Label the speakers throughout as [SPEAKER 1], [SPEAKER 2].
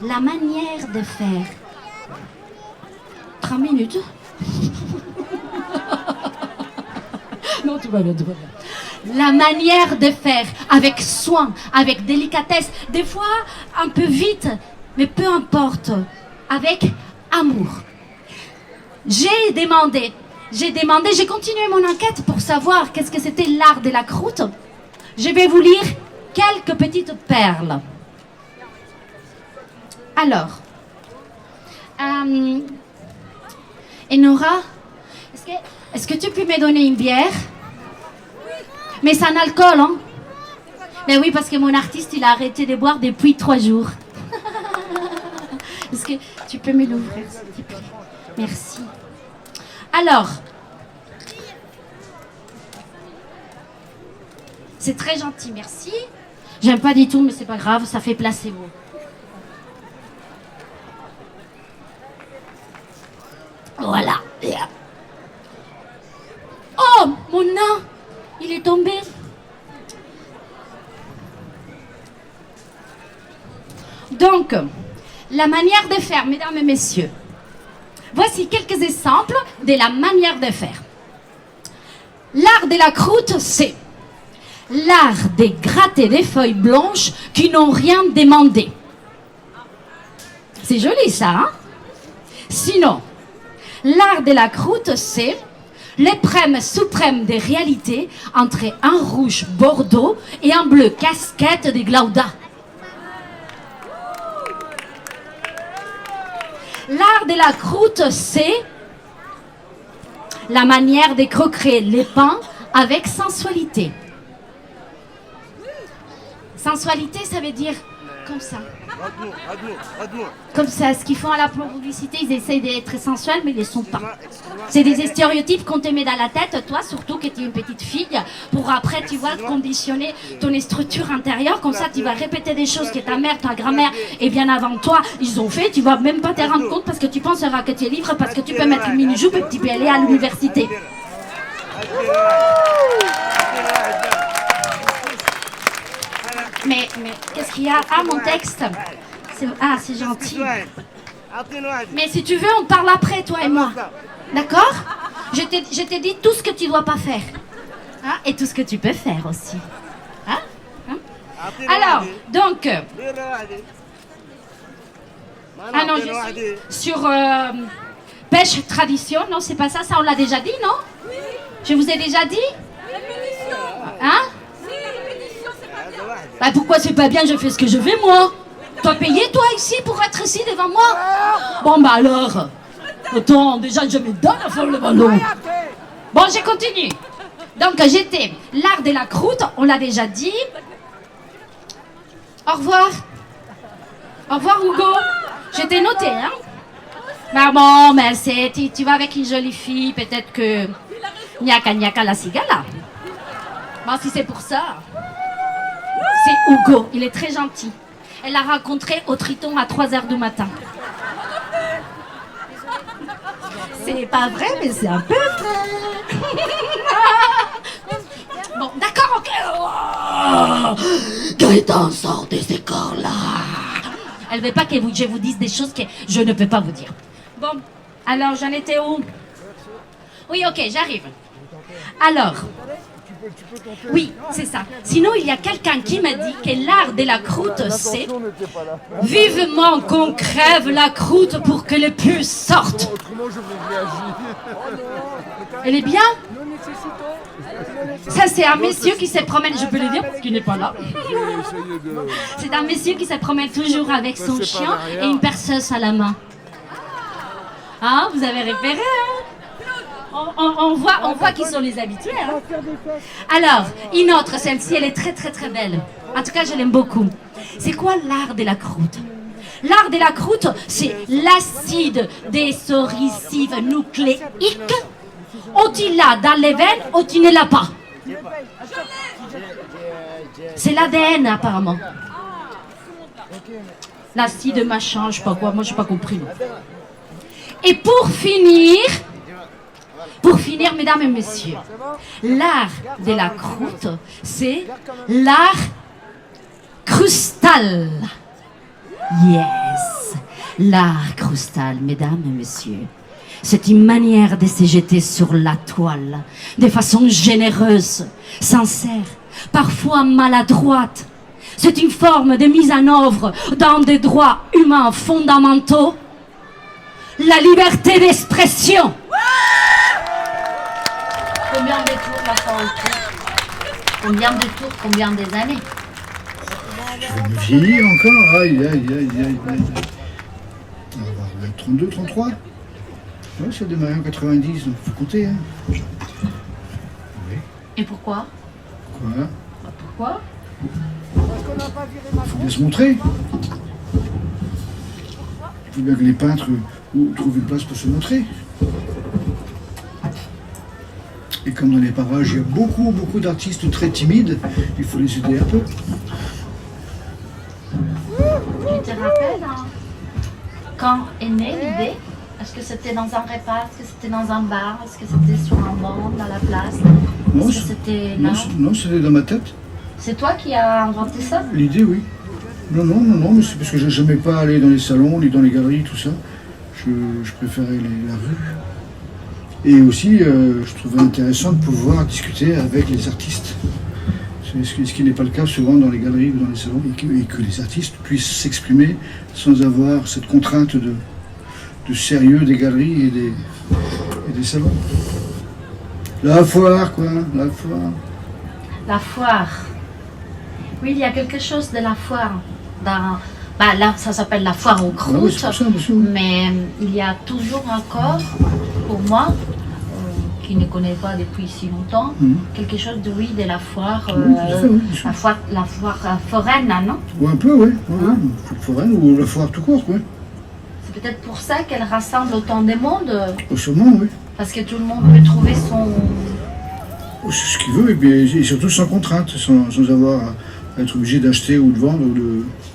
[SPEAKER 1] la manière de faire. 30 minutes. Non, tout va bien, tout va bien. La manière de faire, avec soin, avec délicatesse, des fois un peu vite, mais peu importe, avec amour. J'ai demandé, j'ai continué mon enquête pour savoir qu'est-ce que c'était l'art de la croûte. Je vais vous lire quelques petites perles. Alors, Enora, est-ce que tu peux me donner une bière? Mais c'est un alcool, hein? Mais oui, parce que mon artiste, il a arrêté de boire depuis 3 jours. Est-ce que tu peux me l'ouvrir, s'il te plaît? Merci. Alors, c'est très gentil, merci. J'aime pas du tout, mais c'est pas grave, ça fait placebo. Voilà. Oh, mon nain, il est tombé. Donc, la manière de faire, mesdames et messieurs. Voici quelques exemples de la manière de faire. L'art de la croûte, c'est l'art de gratter des feuilles blanches qui n'ont rien demandé. C'est joli ça, hein? Sinon, l'art de la croûte, c'est l'épreuve suprême des réalités entre un rouge bordeaux et un bleu casquette de Glauda. L'art de la croûte, c'est la manière de croquer les pains avec sensualité. Sensualité, ça veut dire comme ça. Comme ça, ce qu'ils font à la publicité, ils essayent d'être sensuels, mais ils ne le sont pas. C'est des stéréotypes qu'on te met dans la tête, toi surtout que tu es une petite fille, pour après, tu vas conditionner ton structure intérieure, comme ça tu vas répéter des choses que ta mère, ta grand-mère, et bien avant toi, ils ont fait, tu vas même pas te rendre compte parce que tu penseras que tu es libre, parce que tu peux mettre une mini-jupe et que tu peux aller à l'université. Mais qu'est-ce qu'il y a? Ah, mon texte. C'est gentil. Mais si tu veux, on parle après, toi et moi. D'accord? Je t'ai dit tout ce que tu dois pas faire. Hein? Et tout ce que tu peux faire aussi. Hein? Hein? Alors, donc... Ah non, je suis sur pêche tradition. Non, c'est pas ça, ça on l'a déjà dit, non? Je vous ai déjà dit? Hein? Bah pourquoi c'est pas bien, je fais ce que je veux moi. T'as payé toi ici pour être ici devant moi? Bon bah alors. Attends, déjà je me donne à faire le ballon. Bon, j'ai continué. Donc j'étais l'art de la croûte, on l'a déjà dit. Au revoir. Au revoir Hugo. Je t'ai noté, hein? Bah bon, mais tu vas avec une jolie fille, peut-être que... Gnaka la cigala. Bon, si c'est pour ça... C'est Hugo, il est très gentil. Elle l'a rencontré au Triton à 3h du matin. C'est pas vrai, mais c'est un peu vrai. Bon, d'accord, ok. Oh, Gaëtan, sort de ces corps-là. Elle veut pas que je vous dise des choses que je ne peux pas vous dire. Bon, alors j'en étais où? Oui, ok, j'arrive. Alors... Oui, c'est ça. Sinon, il y a quelqu'un qui m'a dit que l'art de la croûte, c'est vivement qu'on crève la croûte pour que les puces sortent. Elle est bien? Ça, c'est un monsieur qui se promène, je peux le dire parce qu'il n'est pas là. C'est un monsieur qui se promène toujours avec son chien et une perceuse à la main. Ah, vous avez repéré, hein? On voit qui sont les habitués. Hein. Alors, une autre, celle-ci, elle est très très très belle. En tout cas, je l'aime beaucoup. C'est quoi l'art de la croûte? L'art de la croûte, c'est l'acide désoricive nucléique. Ou tu l'as dans les veines, ou tu ne l'as pas. C'est l'ADN apparemment. L'acide machin, je sais pas quoi, moi je n'ai pas compris. Et pour finir, mesdames et messieurs, l'art de la croûte, c'est l'art crustal. Yes, l'art croustal, mesdames et messieurs. C'est une manière de se jeter sur la toile, de façon généreuse, sincère, parfois maladroite. C'est une forme de mise en œuvre dans des droits humains fondamentaux. La liberté d'expression. Combien de tours la fois au tour? Combien de tours, combien des années?
[SPEAKER 2] Je vais me vieillir encore. Aïe, aïe, aïe, aïe, aïe. On va avoir 32, 33. Ouais, ça a démarré en 90, donc faut compter. Hein. Oui.
[SPEAKER 1] Et pourquoi?
[SPEAKER 2] Quoi?
[SPEAKER 1] Pourquoi?
[SPEAKER 2] Il faut bien se montrer. Il faut bien que les peintres trouvent une place pour se montrer. Et comme dans les parages, il y a beaucoup d'artistes très timides, il faut les aider un peu.
[SPEAKER 1] Tu te rappelles quand est née l'idée? Est-ce que c'était dans un repas? Est-ce que c'était dans un bar? Est-ce que c'était sur un banc, dans la place?
[SPEAKER 2] Non,
[SPEAKER 1] Est-ce que c'était là?
[SPEAKER 2] Non, c'était dans ma tête.
[SPEAKER 1] C'est toi qui as inventé ça?
[SPEAKER 2] L'idée, oui. Non, mais c'est parce que je n'aimais pas aller dans les salons, ni dans les galeries, tout ça. Je préférais la rue. Et aussi, je trouvais intéressant de pouvoir discuter avec les artistes. Ce qui n'est pas le cas souvent dans les galeries ou dans les salons, et que les artistes puissent s'exprimer sans avoir cette contrainte de sérieux des galeries et des salons. La foire, quoi, la foire.
[SPEAKER 1] La foire. Oui, il y a quelque chose de la foire. Là, ça s'appelle la foire aux croûtes,
[SPEAKER 2] oui, c'est pour ça, monsieur.
[SPEAKER 1] mais il y a toujours encore, pour moi, qui ne connaît pas depuis si longtemps, quelque chose de la foire, la foire foraine, non?
[SPEAKER 2] Oui, un peu, oui. Foraine ou la foire tout court, quoi.
[SPEAKER 1] C'est peut-être pour ça qu'elle rassemble autant de monde.
[SPEAKER 2] Sûrement, oui.
[SPEAKER 1] Parce que tout le monde peut trouver son...
[SPEAKER 2] C'est ce qu'il veut, et surtout sans contrainte, sans avoir à être obligé d'acheter ou de vendre.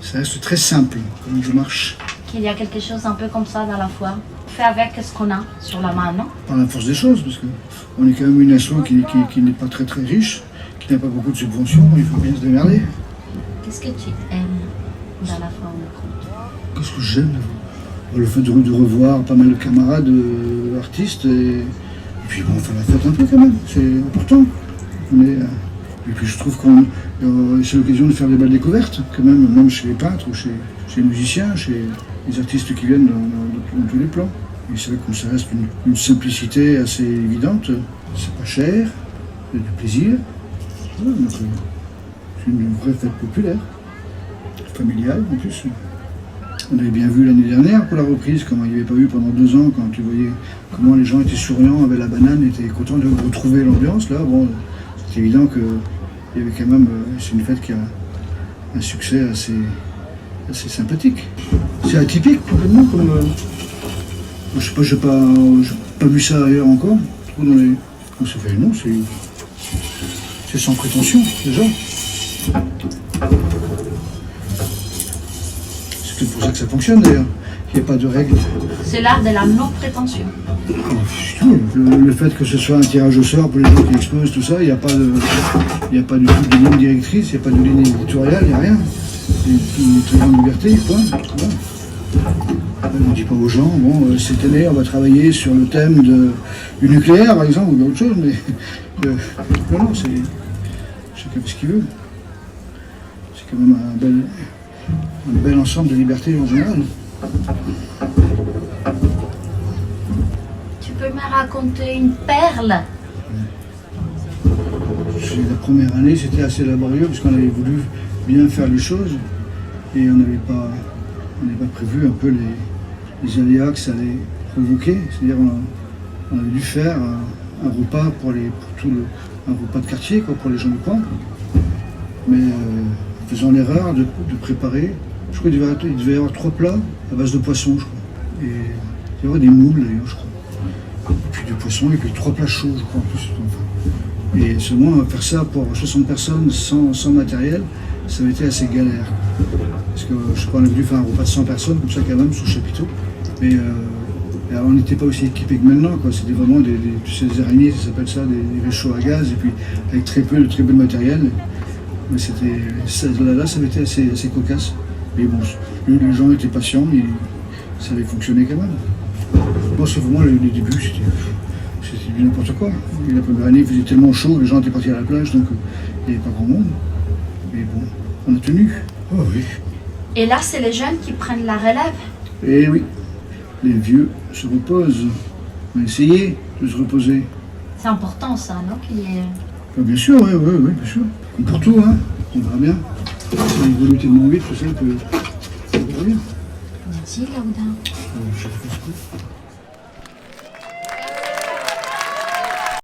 [SPEAKER 2] Ça reste très simple comme démarche.
[SPEAKER 1] Qu'il y a quelque chose un peu comme ça dans la foire. On fait avec ce qu'on a sur la main, non?
[SPEAKER 2] Par la force des choses, parce qu'on est quand même une asso qui n'est pas très riche, qui n'a pas beaucoup de subventions, il faut bien se démerder.
[SPEAKER 1] Qu'est-ce que tu aimes dans la foire aux croûtes?
[SPEAKER 2] Qu'est-ce que j'aime? Le fait de revoir pas mal de camarades artistes, et puis bon, on fait la fête un peu quand même, c'est important. Et puis je trouve que c'est l'occasion de faire des belles découvertes, quand même chez les peintres ou chez les musiciens, chez les artistes qui viennent dans tous les plans. Et c'est vrai que ça reste une simplicité assez évidente, c'est pas cher, il y a du plaisir. Voilà, donc, c'est une vraie fête populaire, familiale en plus. On avait bien vu l'année dernière pour la reprise, comment il n'y avait pas eu pendant 2 ans, quand tu voyais comment les gens étaient souriants avec la banane, étaient contents de retrouver l'ambiance. Là, bon, c'est évident qu'il y avait quand même, c'est une fête qui a un succès assez sympathique. C'est atypique complètement, comme je sais pas, j'ai pas vu ça ailleurs encore. Trop dans les... Comment ça fait? Non, c'est sans prétention déjà. C'est pour ça que ça fonctionne d'ailleurs. Il n'y a pas de règles.
[SPEAKER 1] C'est l'art de la non-prétention.
[SPEAKER 2] Le fait que ce soit un tirage au sort pour les gens qui exposent, tout ça, il n'y a pas du tout de ligne directrice, il n'y a pas de ligne éditoriale, il n'y a rien. C'est une très grande liberté, point. Voilà. On ne dit pas aux gens, bon, cette année on va travailler sur le thème du nucléaire par exemple, ou d'autre chose, mais non, c'est chacun fait ce qu'il veut. C'est quand même un bel ensemble de libertés en général.
[SPEAKER 1] Tu peux me raconter une perle?
[SPEAKER 2] La première année, c'était assez laborieux parce qu'on avait voulu bien faire les choses et on n'avait pas prévu un peu les aléas que ça allait provoquer. C'est-à-dire on avait dû faire un repas un repas de quartier quoi, pour les gens du coin, mais en faisant l'erreur de préparer. Je crois qu'il devait y avoir 3 plats à base de poisson, je crois. Et il y avait des moules d'ailleurs, je crois. Et puis du poisson et puis 3 plats chauds, je crois en plus. Enfin, et seulement faire ça pour 60 personnes sans matériel, ça avait été assez galère. Parce que je crois qu'on a voulu faire un repas de 100 personnes, comme ça quand même, sous chapiteau. Mais alors, on n'était pas aussi équipé que maintenant, quoi. C'était vraiment des araignées, ça s'appelle ça, des réchauds à gaz, et puis avec très peu de matériel. Mais ça avait été assez cocasse. Mais bon, les gens étaient patients, mais ça avait fonctionné quand même. Moi, c'est vraiment les débuts, c'était du n'importe quoi. Et la première année, il faisait tellement chaud, les gens étaient partis à la plage, donc il n'y avait pas grand monde. Mais bon, on a tenu. Oh oui.
[SPEAKER 1] Et là, c'est les jeunes qui prennent la relève.
[SPEAKER 2] Eh oui, les vieux se reposent. On va essayer de se reposer.
[SPEAKER 1] C'est important ça, non qu'il y ait...
[SPEAKER 2] Bien sûr, oui, bien sûr. Comme pour tout, hein. On verra bien. Ça évolue tellement vite, je sais que ça verra bien.
[SPEAKER 1] Merci, Lauda.
[SPEAKER 2] Je fais ce coup.